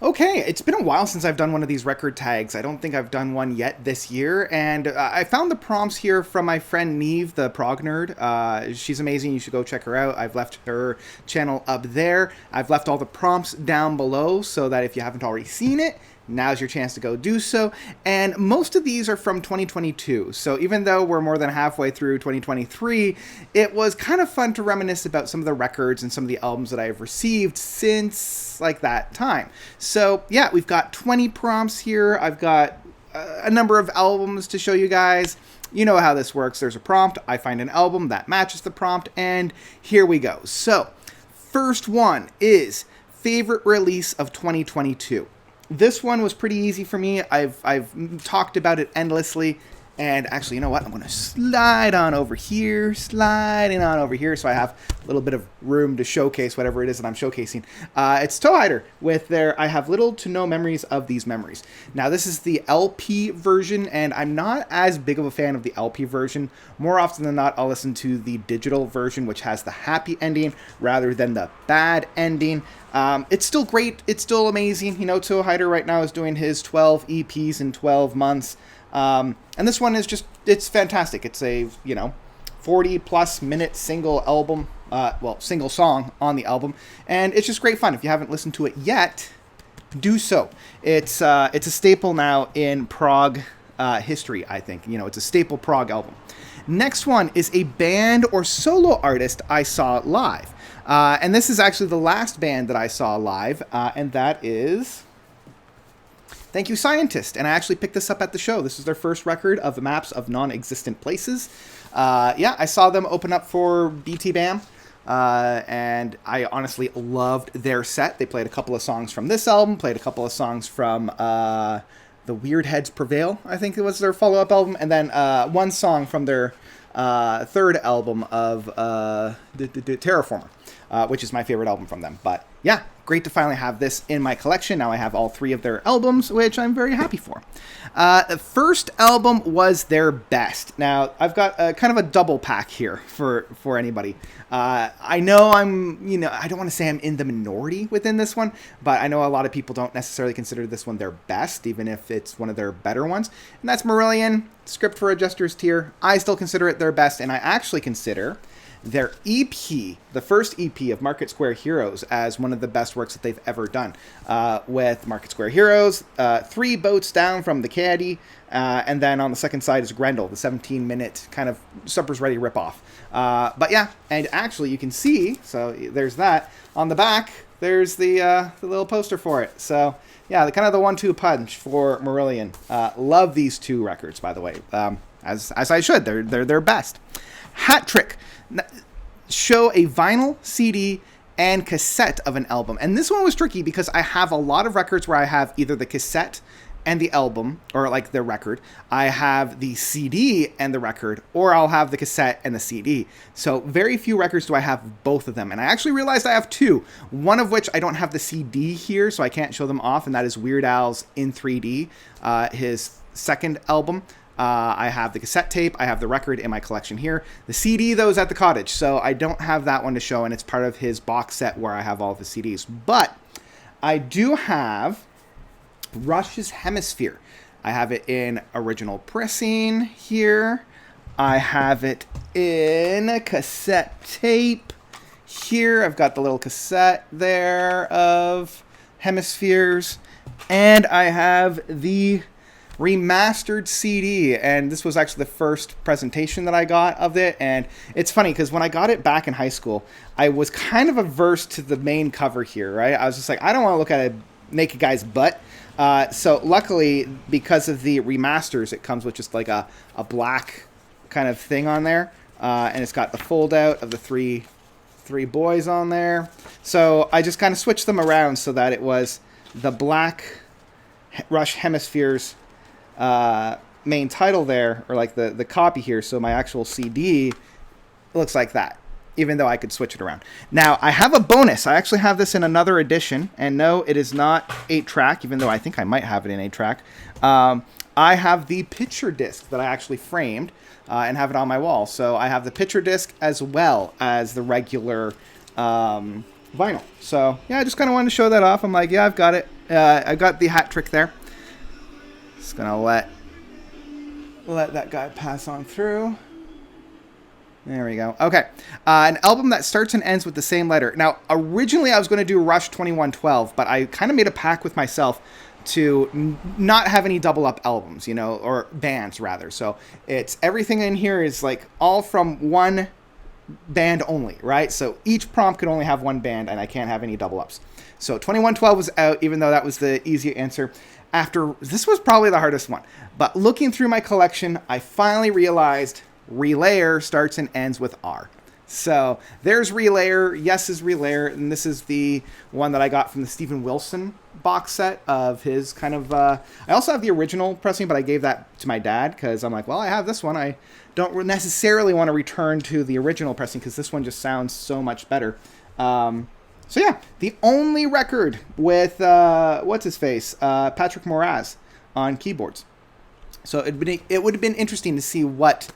Okay, it's been a while since I've done one of these record tags. I don't think I've done one yet this year, and I found the prompts here from my friend Neve, the prog nerd. She's amazing. You should go check her out. I've left her channel up there. I've left all the prompts down below so that if you haven't already seen it, now's your chance to go do so. And most of these are from 2022. So even though we're more than halfway through 2023, it was kind of fun to reminisce about some of the records and some of the albums that I've received since like that time. So yeah, we've got 20 prompts here. I've got a number of albums to show you guys. You know how this works. There's a prompt. I find an album that matches the prompt, and here we go. So first one is favorite release of 2022. This one was pretty easy for me. I've talked about it endlessly. And actually, you know what? I'm going to sliding on over here, so I have a little bit of room to showcase whatever it is that I'm showcasing. It's Toehider with their I Have Little to No Memories of These Memories. Now, this is the LP version, and I'm not as big of a fan of the LP version. More often than not, I'll listen to the digital version, which has the happy ending rather than the bad ending. It's still great. It's still amazing. You know, Toehider right now is doing his 12 EPs in 12 months. And this one is just, it's fantastic. It's a, 40 plus minute single album, single song on the album. And it's just great fun. If you haven't listened to it yet, do so. It's a staple now in prog, history, I think. It's a staple prog album. Next one is a band or solo artist I saw live. And this is actually the last band that I saw live, and that is Thank You Scientist. And I actually picked this up at the show. This is their first record of Maps of Non-Existent Places. I saw them open up for BT Bam, and I honestly loved their set. They played a couple of songs from this album, played a couple of songs from The Weird Heads Prevail, I think it was their follow-up album, and then one song from their third album of Terraformer, which is my favorite album from them. But yeah, great to finally have this in my collection. Now I have all three of their albums, which I'm very happy for. The first album was their best. Now I've got kind of a double pack here for anybody. I know I don't want to say I'm in the minority within this one, but I know a lot of people don't necessarily consider this one their best, even if it's one of their better ones. And that's Marillion, Script for a Jester's Tear. I still consider it their best, and I actually consider their EP, the first EP of Market Square Heroes, as one of the best works that they've ever done. With Market Square Heroes, 3 boats down from the caddy, and then on the second side is Grendel, the 17-minute kind of Supper's Ready ripoff. But yeah, and actually you can see, so there's that. On the back, there's the little poster for it. So yeah, the kind of the 1-2 punch for Marillion. Love these two records, by the way, as I should. They're their best. Hat Trick. Show a vinyl, CD, and cassette of an album. And this one was tricky because I have a lot of records where I have either the cassette and the album, or like the record. I have the CD and the record, or I'll have the cassette and the CD. So very few records do I have both of them. And I actually realized I have 2, one of which I don't have the CD here, so I can't show them off, and that is Weird Al's In 3D, his second album. I have the cassette tape. I have the record in my collection here. The CD, though, is at the cottage, so I don't have that one to show, and it's part of his box set where I have all of his CDs. But I do have Rush's Hemisphere. I have it in original pressing here. I have it in cassette tape here. I've got the little cassette there of Hemispheres. And I have the remastered CD, and this was actually the first presentation that I got of it. And it's funny because when I got it back in high school, I was kind of averse to the main cover here, right? I was just like, I don't want to look at a naked guy's butt. So luckily, because of the remasters, it comes with just like a black kind of thing on there, and it's got the fold out of the three boys on there. So I just kind of switched them around so that it was the black Rush Hemispheres main title there, or like the copy here, so my actual CD looks like that, even though I could switch it around. Now, I have a bonus. I actually have this in another edition, and no, it is not 8-track, even though I think I might have it in 8-track. I have the picture disc that I actually framed and have it on my wall. So I have the picture disc as well as the regular vinyl. So yeah, I just kind of wanted to show that off. I'm like, yeah, I've got it. I got the hat trick there. Just gonna let that guy pass on through. There we go. Okay. An album that starts and ends with the same letter. Now, originally I was going to do Rush 2112, but I kind of made a pact with myself to not have any double up albums, you know, or bands rather. So it's everything in here is like all from one band only, right? So each prompt can only have one band and I can't have any double ups. So 2112 was out, even though that was the easier answer. After, this was probably the hardest one. But looking through my collection, I finally realized Relayer starts and ends with R. So there's Relayer, Yes is Relayer, and this is the one that I got from the Steven Wilson box set of his kind of... I also have the original pressing, but I gave that to my dad because I'm like, well, I have this one. I don't necessarily want to return to the original pressing because this one just sounds so much better. So yeah, the only record with, what's-his-face, Patrick Moraz on keyboards. So it would have been interesting to see what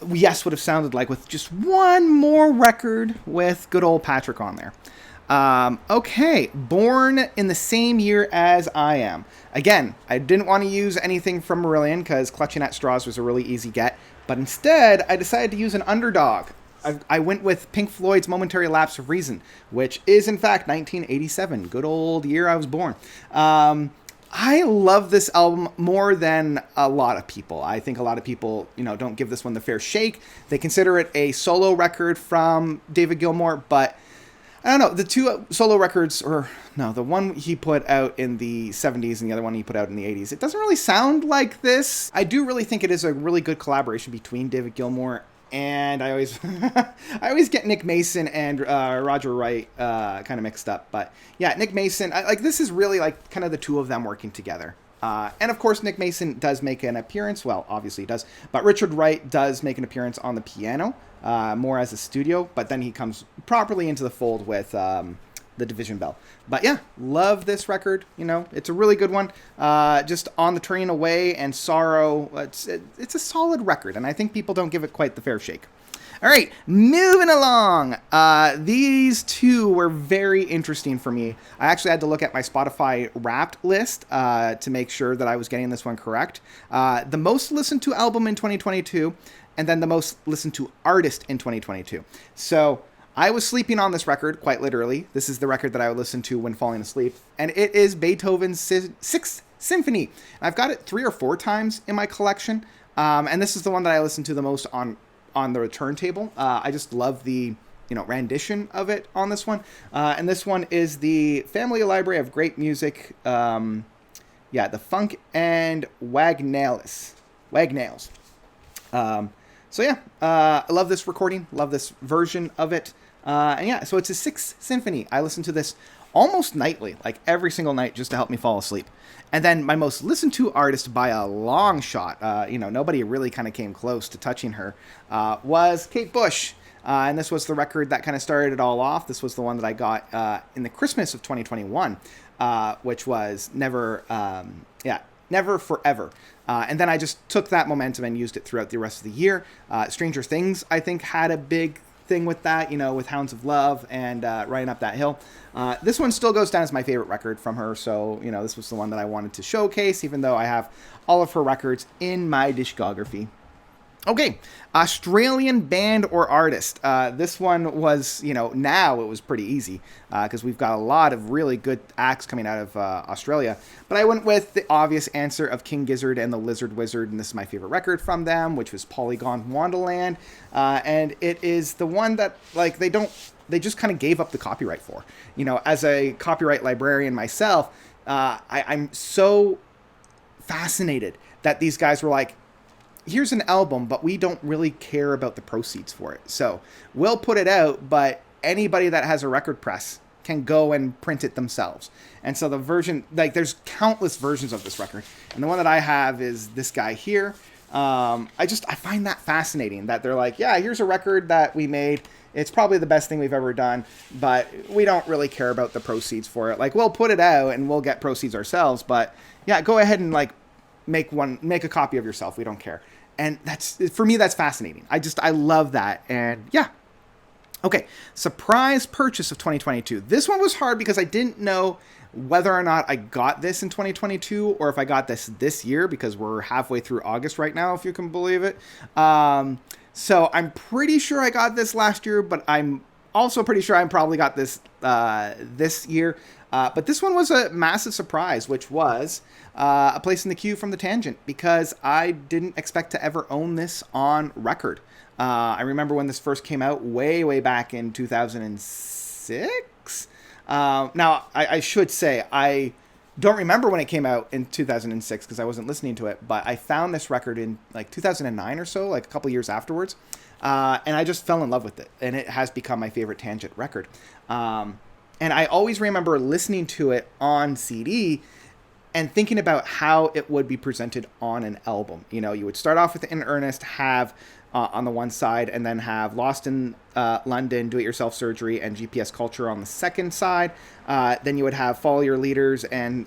Yes would have sounded like with just one more record with good old Patrick on there. Okay, born in the same year as I am. Again, I didn't want to use anything from Marillion because Clutching at Straws was a really easy get, but instead I decided to use an underdog. I went with Pink Floyd's Momentary Lapse of Reason, which is in fact 1987, good old year I was born. I love this album more than a lot of people. I think a lot of people, you know, don't give this one the fair shake. They consider it a solo record from David Gilmour, but I don't know. The two solo records, or no, the one he put out in the 70s and the other one he put out in the 80s, it doesn't really sound like this. I do really think it is a really good collaboration between David Gilmour and I always get Nick Mason and Roger Wright kind of mixed up. But yeah, Nick Mason, this is really like kind of the two of them working together. And of course, Nick Mason does make an appearance. Well, obviously he does. But Richard Wright does make an appearance on the piano, more as a studio. But then he comes properly into the fold with the Division Bell. But yeah, love this record. You know, it's a really good one. Just On the Train Away and Sorrow. It's a solid record, and I think people don't give it quite the fair shake. All right, moving along. These two were very interesting for me. I actually had to look at my Spotify Wrapped list to make sure that I was getting this one correct. The most listened to album in 2022, and then the most listened to artist in 2022. So I was sleeping on this record, quite literally. This is the record that I would listen to when falling asleep. And it is Beethoven's Sixth Symphony. I've got it 3 or 4 times in my collection. And this is the one that I listen to the most on the turntable. I just love the rendition of it on this one. And this one is the Family Library of Great Music. The Funk and Wagnalls. So yeah, I love this recording. Love this version of it. And yeah, so it's a 6th Symphony. I listen to this almost nightly, like every single night, just to help me fall asleep. And then my most listened to artist by a long shot, nobody really kind of came close to touching her, was Kate Bush. And this was the record that kind of started it all off. This was the one that I got in the Christmas of 2021, which was Never Forever. And then I just took that momentum and used it throughout the rest of the year. Stranger Things, I think, had a big thing with that, with Hounds of Love and Riding Up That Hill. This one still goes down as my favorite record from her, so, this was the one that I wanted to showcase, even though I have all of her records in my discography. Okay, Australian band or artist. This one was, now it was pretty easy because we've got a lot of really good acts coming out of Australia. But I went with the obvious answer of King Gizzard and the Lizard Wizard, and this is my favorite record from them, which was Polygon Wonderland. And it is the one that, they just kind of gave up the copyright for. As a copyright librarian myself, I'm so fascinated that these guys were like, here's an album, but we don't really care about the proceeds for it. So we'll put it out, but anybody that has a record press can go and print it themselves. And so the version, there's countless versions of this record. And the one that I have is this guy here. I find that fascinating that they're like, yeah, here's a record that we made. It's probably the best thing we've ever done, but we don't really care about the proceeds for it. We'll put it out and we'll get proceeds ourselves, but yeah, go ahead and make a copy of yourself. We don't care. And for me, that's fascinating. I love that. And yeah. Okay, surprise purchase of 2022. This one was hard because I didn't know whether or not I got this in 2022 or if I got this year, because we're halfway through August right now, if you can believe it. So I'm pretty sure I got this last year, but I'm also pretty sure I probably got this this year. But this one was a massive surprise, which was a place in the queue from the Tangent, because I didn't expect to ever own this on record. I remember when this first came out way back in 2006. Now, I should say, I don't remember when it came out in 2006 because I wasn't listening to it, but I found this record in like 2009 or so, like a couple years afterwards, and I just fell in love with it, and it has become my favorite Tangent record. And I always remember listening to it on CD and thinking about how it would be presented on an album. You know, you would start off with In Earnest, have on the one side, and then have Lost in London, Do-It-Yourself Surgery, and GPS Culture on the second side. Then you would have Follow Your Leaders and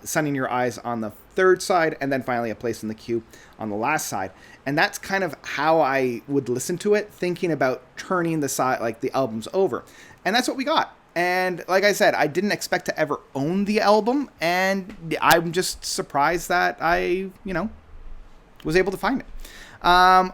Sun in Your Eyes on the third side, and then finally A Place in the Queue on the last side. And that's kind of how I would listen to it, thinking about turning the side, like the albums over. And that's what we got. And like I said, I didn't expect to ever own the album, and I'm just surprised that I, was able to find it.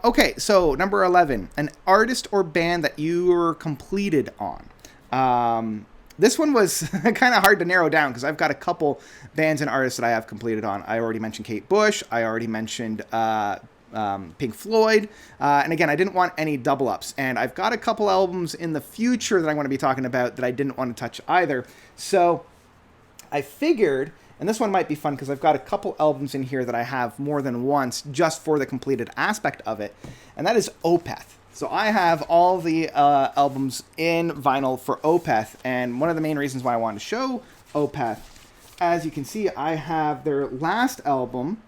Okay, so number 11, an artist or band that you were completed on. This one was kind of hard to narrow down because I've got a couple bands and artists that I have completed on. I already mentioned Kate Bush. I already mentioned Pink Floyd. And again, I didn't want any double ups. And I've got a couple albums in the future that I'm going to be talking about that I didn't want to touch either. So I figured, and this one might be fun because I've got a couple albums in here that I have more than once just for the completed aspect of it. And that is Opeth. So I have all the albums in vinyl for Opeth. And one of the main reasons why I wanted to show Opeth, as you can see, I have their last album,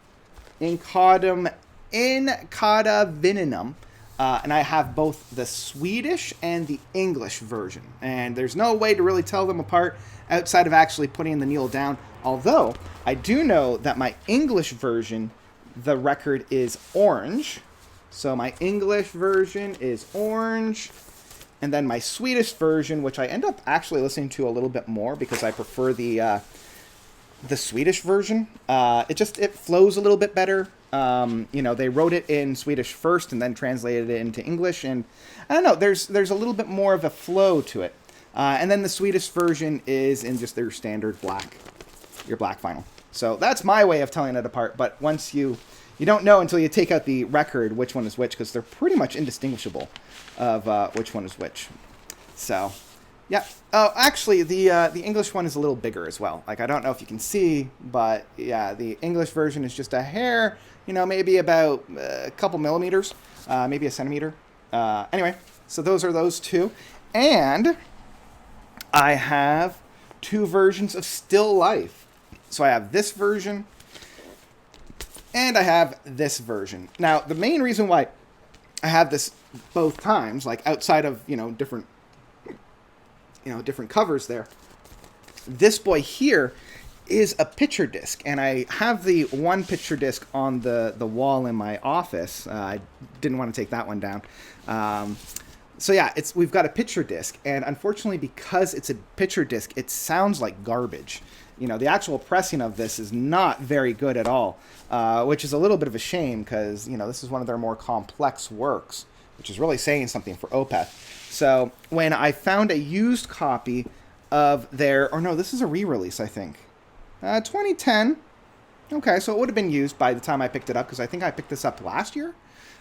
In Cauda Venenum, and I have both the Swedish and the English version. And there's no way to really tell them apart outside of actually putting the needle down. Although, I do know that my English version, the record is orange. So my English version is orange. And then my Swedish version, which I end up actually listening to a little bit more because I prefer the Swedish version. It flows a little bit better. They wrote it in Swedish first and then translated it into English, and I don't know, there's a little bit more of a flow to it. And then the Swedish version is in just their standard black vinyl. So that's my way of telling it apart, but once you don't know until you take out the record which one is which, because they're pretty much indistinguishable of which one is which. So, yeah. Oh, actually, the English one is a little bigger as well. Like, I don't know if you can see, but yeah, the English version is just a hair, maybe about a couple millimeters, maybe a centimeter. Anyway, so those are those two. And I have two versions of Still Life. So I have this version, and I have this version. Now, the main reason why I have this both times, like outside of, different covers there, this boy here is a picture disc, and I have the one picture disc on the wall in my office. I didn't want to take that one down. So yeah, we've got a picture disc, and unfortunately, because it's a picture disc, it sounds like garbage. The actual pressing of this is not very good at all, which is a little bit of a shame because, this is one of their more complex works, which is really saying something for Opeth. So when I found a used copy of this is a re-release, I think. 2010. Okay, so it would have been used by the time I picked it up, because I think I picked this up last year.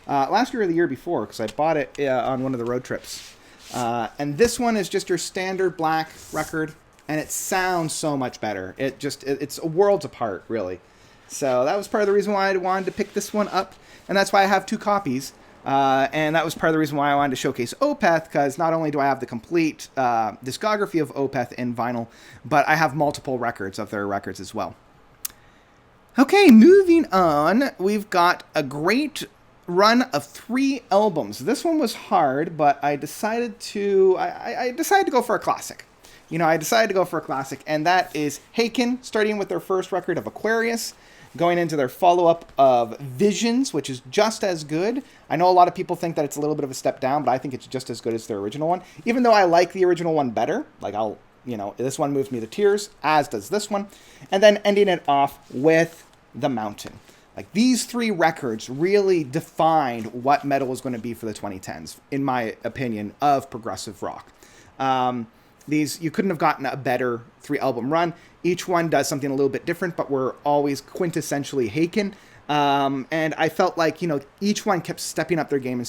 Last year or the year before, because I bought it on one of the road trips. And this one is just your standard black record, and it sounds so much better. It's worlds apart, really. So that was part of the reason why I wanted to pick this one up, and that's why I have two copies. And that was part of the reason why I wanted to showcase Opeth, because not only do I have the complete discography of Opeth in vinyl, but I have multiple records of their records as well. Okay, moving on, we've got a great run of 3 albums. This one was hard, but I decided to go for a classic. I decided to go for a classic, and that is Haken, starting with their first record of Aquarius, going into their follow-up of Visions, which is just as good. I know a lot of people think that it's a little bit of a step down, but I think it's just as good as their original one, even though I like the original one better. Like, this one moves me to tears, as does this one. And then ending it off with The Mountain. Like, these three records really defined what metal was going to be for the 2010s, in my opinion, of progressive rock. You couldn't have gotten a better 3-album run. Each one does something a little bit different, but we're always quintessentially Haken. And I felt like, each one kept stepping up their game.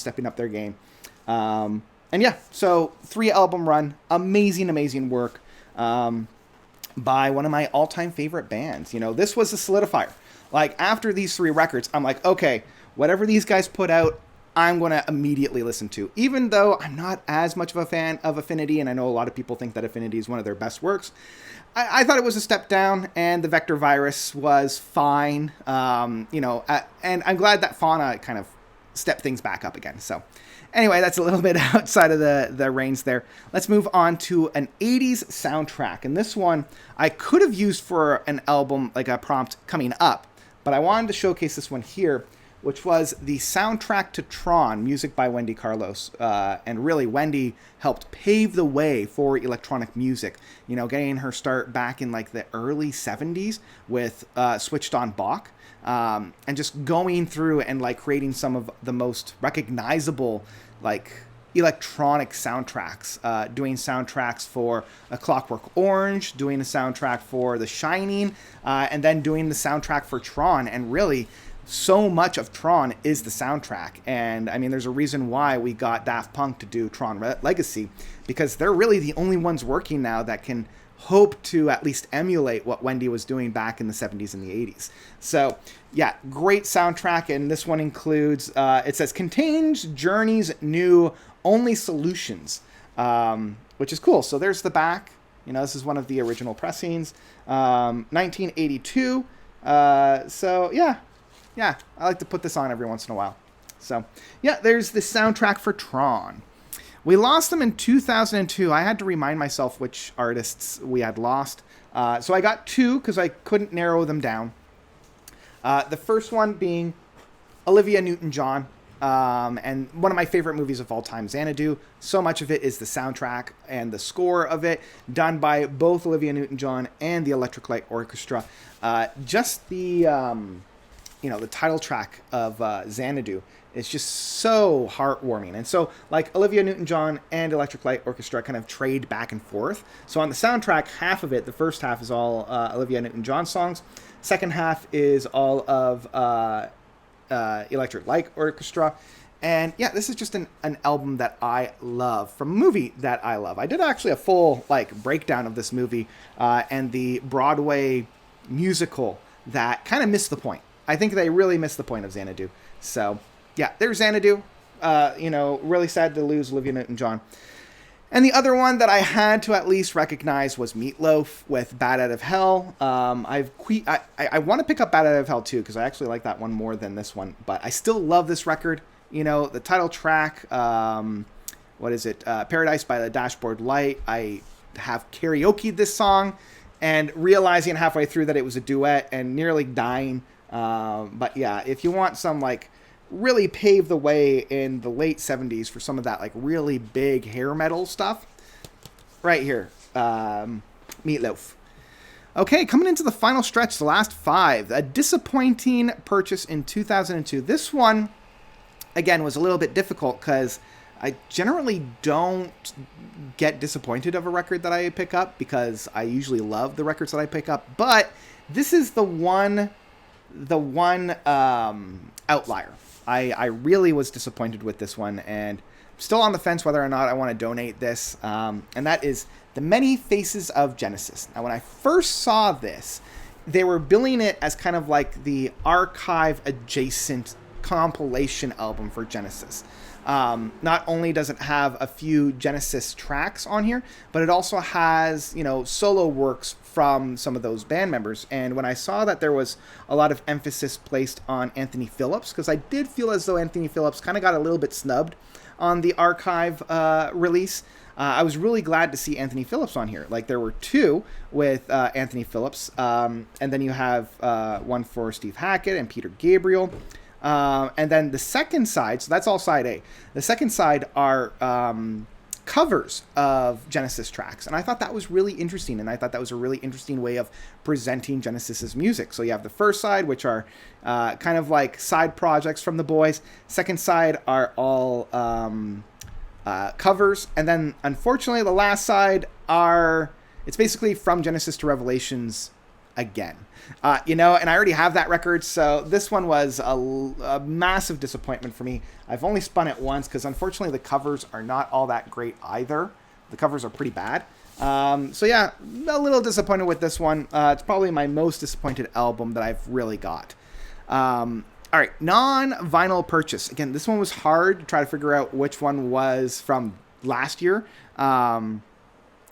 And yeah, so 3-album run, amazing work by one of my all-time favorite bands. This was a solidifier. Like, after these 3 records, I'm like, okay, whatever these guys put out, I'm going to immediately listen to. Even though I'm not as much of a fan of Affinity, and I know a lot of people think that Affinity is one of their best works, I thought it was a step down, and the Vector Virus was fine. And I'm glad that Fauna kind of stepped things back up again. So anyway, that's a little bit outside of the reins there. Let's move on to an 80s soundtrack. And this one I could have used for an album, like a prompt coming up, but I wanted to showcase this one here, which was the soundtrack to Tron, music by Wendy Carlos. And really, Wendy helped pave the way for electronic music, getting her start back in like the early 70s with Switched on Bach, and just going through and like creating some of the most recognizable like electronic soundtracks, doing soundtracks for A Clockwork Orange, doing a soundtrack for The Shining, and then doing the soundtrack for Tron. And really, so much of Tron is the soundtrack. And I mean, there's a reason why we got Daft Punk to do Tron Legacy, because they're really the only ones working now that can hope to at least emulate what Wendy was doing back in the 70s and the 80s. So yeah, great soundtrack. And this one includes, it says, contains Journey's new Only Solutions, which is cool. So there's the back. This is one of the original pressings, 1982. So yeah, I like to put this on every once in a while. So yeah, there's the soundtrack for Tron. We lost them in 2002. I had to remind myself which artists we had lost. So I got 2 because I couldn't narrow them down. The first one being Olivia Newton-John, and one of my favorite movies of all time, Xanadu. So much of it is the soundtrack and the score of it, done by both Olivia Newton-John and the Electric Light Orchestra. Just the title track of Xanadu is just so heartwarming. And so, like, Olivia Newton-John and Electric Light Orchestra kind of trade back and forth. So on the soundtrack, half of it, the first half is all Olivia Newton-John songs. Second half is all of Electric Light Orchestra. And yeah, this is just an album that I love, from a movie that I love. I did actually a full breakdown of this movie and the Broadway musical that kind of missed the point. I think they really missed the point of Xanadu. So yeah, there's Xanadu. Really sad to lose Olivia Newton-John. And the other one that I had to at least recognize was Meatloaf with Bad Out of Hell. I want to pick up Bad Out of Hell too, because I actually like that one more than this one. But I still love this record. The title track, Paradise by the Dashboard Light. I have karaoke'd this song and realizing halfway through that it was a duet and nearly dying. But yeah, if you want some really pave the way in the late 70s for some of that really big hair metal stuff, right here, Meatloaf. Okay, coming into the final stretch, the last 5. A disappointing purchase in 2002. This one, again, was a little bit difficult because I generally don't get disappointed of a record that I pick up, because I usually love the records that I pick up. But this is the one outlier. I really was disappointed with this one, and still on the fence whether or not I want to donate this. And that is The Many Faces of Genesis. Now, when I first saw this, they were billing it as kind of like the archive adjacent compilation album for Genesis. Not only does it have a few Genesis tracks on here, but it also has, solo works from some of those band members. And when I saw that there was a lot of emphasis placed on Anthony Phillips, because I did feel as though Anthony Phillips kind of got a little bit snubbed on the archive release. I was really glad to see Anthony Phillips on here. Like, there were two with Anthony Phillips, and then you have one for Steve Hackett and Peter Gabriel. And then the second side, so that's all side A. The second side are covers of Genesis tracks. And I thought that was really interesting. And I thought that was a really interesting way of presenting Genesis's music. So you have the first side, which are kind of like side projects from the boys. Second side are all covers. And then, unfortunately, the last side it's basically From Genesis to Revelations again. And I already have that record, so this one was a massive disappointment for me. I've only spun it once because, unfortunately, the covers are not all that great either. The covers are pretty bad. So yeah, a little disappointed with this one. It's probably my most disappointed album that I've really got. All right, non-vinyl purchase. Again, this one was hard to try to figure out which one was from last year.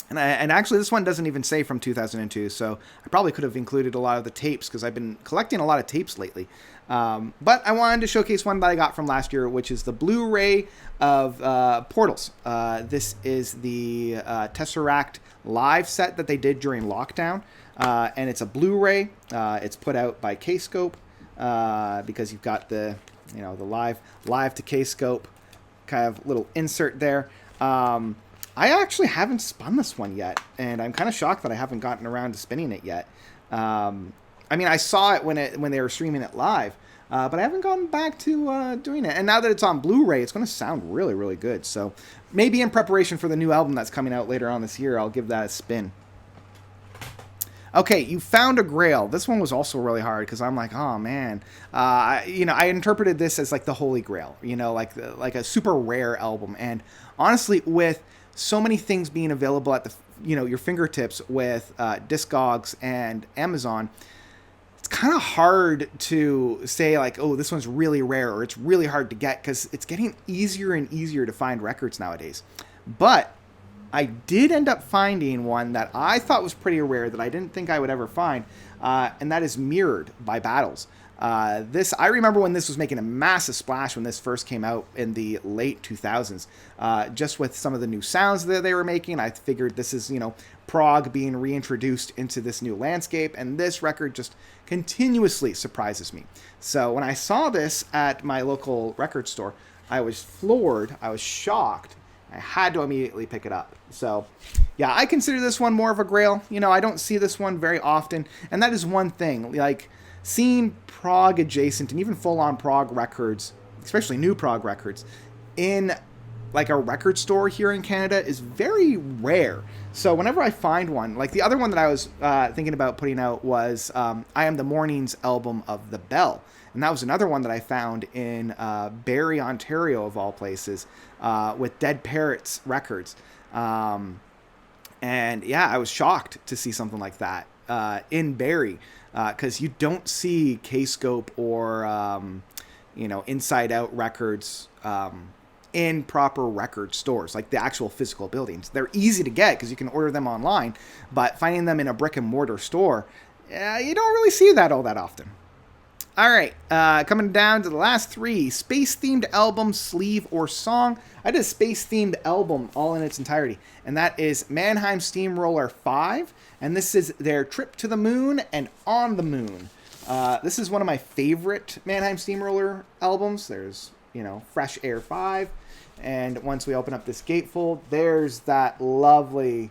And actually, this one doesn't even say from 2002, so I probably could have included a lot of the tapes because I've been collecting a lot of tapes lately. But I wanted to showcase one that I got from last year, which is the Blu-ray of Portals. This is the Tesseract live set that they did during lockdown, and it's a Blu-ray. It's put out by Kscope because you've got the live to Kscope kind of little insert there. I actually haven't spun this one yet, and I'm kind of shocked that I haven't gotten around to spinning it yet. I mean, I saw it when they were streaming it live, but I haven't gotten back to doing it. And now that it's on Blu-ray, it's going to sound really, really good. So maybe in preparation for the new album that's coming out later on this year, I'll give that a spin. Okay, you found a Grail. This one was also really hard because I'm like, oh man, I interpreted this as like the Holy Grail, like a super rare album. And honestly, with so many things being available at your fingertips with Discogs and Amazon, it's kind of hard to say like, oh, this one's really rare or it's really hard to get because it's getting easier and easier to find records nowadays. But I did end up finding one that I thought was pretty rare that I didn't think I would ever find, and that is Mirrored by Battles. I remember when this was making a massive splash when this first came out in the late 2000s. Just with some of the new sounds that they were making, I figured this is, prog being reintroduced into this new landscape, and this record just continuously surprises me. So when I saw this at my local record store, I was floored, I was shocked, I had to immediately pick it up. So, yeah, I consider this one more of a Grail. I don't see this one very often, and that is one thing. Like, seeing prog adjacent and even full-on prog records, especially new prog records, in like a record store here in Canada is very rare. So whenever I find one, like the other one that I was thinking about putting out was I Am the Morning's album of The Bell. And that was another one that I found in Barrie, Ontario, of all places, with Dead Parrots Records. And yeah, I was shocked to see something like that in Barrie, because you don't see Kscope or, Inside Out Records in proper record stores, like the actual physical buildings. They're easy to get because you can order them online, but finding them in a brick and mortar store, you don't really see that all that often. All right, coming down to the last three, space-themed album, sleeve, or song. I did a space-themed album all in its entirety, and that is Mannheim Steamroller 5, and this is their Trip to the Moon and On the Moon. This is one of my favorite Mannheim Steamroller albums. There's, Fresh Air 5, and once we open up this gatefold, there's that lovely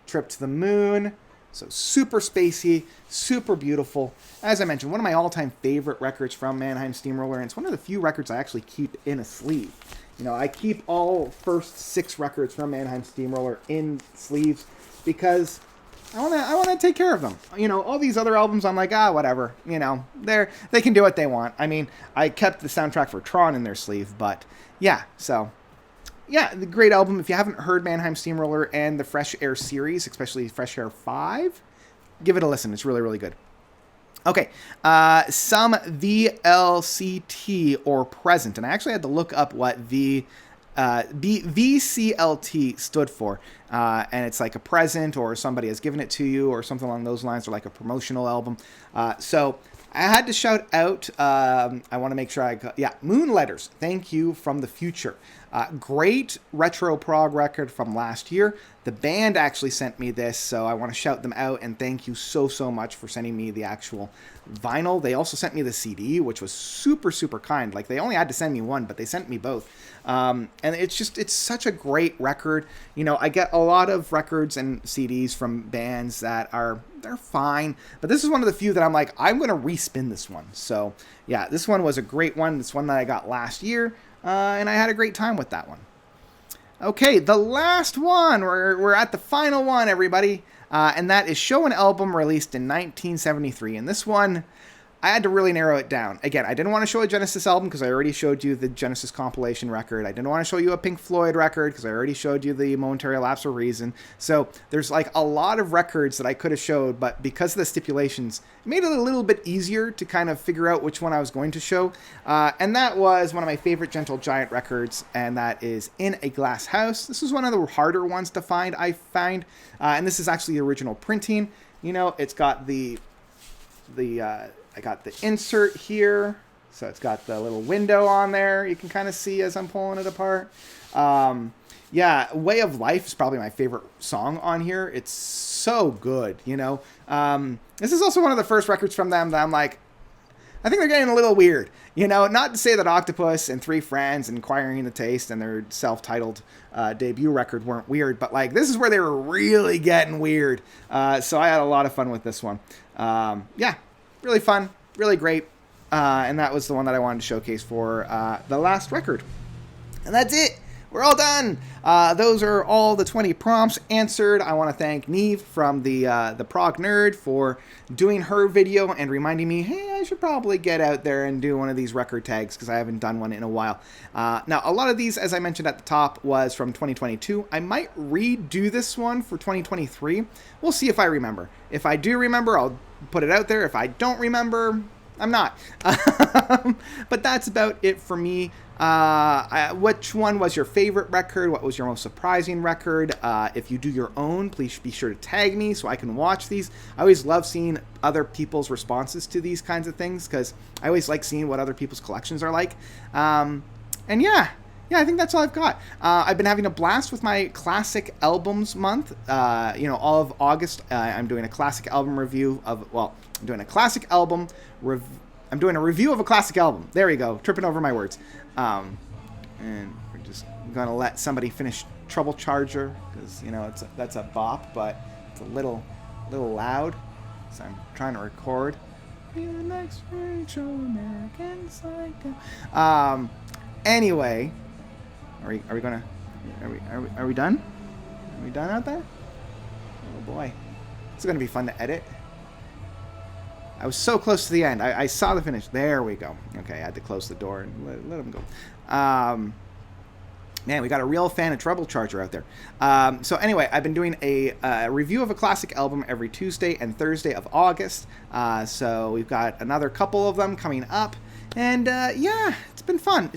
Trip to the Moon. So super spacey, super beautiful. As I mentioned, one of my all-time favorite records from Mannheim Steamroller, and it's one of the few records I actually keep in a sleeve. I keep all first 6 records from Mannheim Steamroller in sleeves because I want to take care of them. All these other albums, I'm like, whatever. They can do what they want. I mean, I kept the soundtrack for Tron in their sleeve, but yeah, so... Yeah, the great album. If you haven't heard Mannheim Steamroller and the Fresh Air series, especially Fresh Air 5, give it a listen. It's really, really good. Okay, some VLCT or present. And I actually had to look up what VCLT stood for. And it's like a present or somebody has given it to you or something along those lines, or like a promotional album. So I had to shout out, I want to make sure Moon Letters, Thank You from the Future. Great retro prog record from last year. The band actually sent me this, so I want to shout them out and thank you so, so much for sending me the actual vinyl. They also sent me the CD, which was super, super kind. Like, they only had to send me one, but they sent me both. And it's such a great record. You know, I get a lot of records and CDs from bands that they're fine, but this is one of the few that I'm like, I'm going to respin this one. So yeah, this one was a great one. This one that I got last year, and I had a great time with that one. Okay, the last one. We're at the final one, everybody. And that is Show an Album released in 1973. And this one, I had to really narrow it down. Again, I didn't want to show a Genesis album because I already showed you the Genesis compilation record. I didn't want to show you a Pink Floyd record because I already showed you the Momentary Lapse of Reason. So there's like a lot of records that I could have showed, but because of the stipulations, it made it a little bit easier to kind of figure out which one I was going to show. And that was one of my favorite Gentle Giant records, and that is In a Glass House. This is one of the harder ones to find, I find. And this is actually the original printing. You know, it's got I got the insert here, so it's got the little window on there. You can kind of see as I'm pulling it apart. Yeah, Way of Life is probably my favorite song on here. It's so good, you know. This is also one of the first records from them that I'm like, I think they're getting a little weird. You know, not to say that Octopus and Three Friends and Acquiring the Taste and their self-titled debut record weren't weird, but like this is where they were really getting weird. So I had a lot of fun with this one. Yeah. Really fun, really great, and that was the one that I wanted to showcase for the last record. And that's it. We're all done. Those are all the 20 prompts answered. I want to thank Neve from the Prog Nerd for doing her video and reminding me, hey, I should probably get out there and do one of these record tags because I haven't done one in a while. Now, a lot of these, as I mentioned at the top, was from 2022. I might redo this one for 2023. We'll see if I remember. If I do remember, I'll put it out there. If I don't remember, I'm not. But that's about it for me. Which one was your favorite record? What was your most surprising record? If you do your own, please be sure to tag me so I can watch these. I always love seeing other people's responses to these kinds of things because I always like seeing what other people's collections are like. And yeah, I think that's all I've got. I've been having a blast with my classic albums month. You know, all of August, I'm doing a classic album review of, well, I'm doing a classic album I'm doing a review of a classic album. There we go, tripping over my words. And we're just gonna let somebody finish Trouble Charger because you know that's a bop, but it's a little loud. So I'm trying to record. Be the next Rachel American Psycho. Anyway, are we done? Are we done out there? Oh boy, this is gonna be fun to edit. I was so close to the end. I saw the finish. There we go. Okay, I had to close the door and let him go. Man, we got a real fan of Trouble Charger out there. So anyway, I've been doing a review of a classic album every Tuesday and Thursday of August. So we've got another couple of them coming up. And yeah, it's been fun.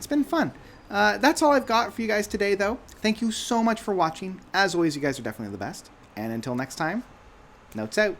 That's all I've got for you guys today, though. Thank you so much for watching. As always, you guys are definitely the best. And until next time, notes out.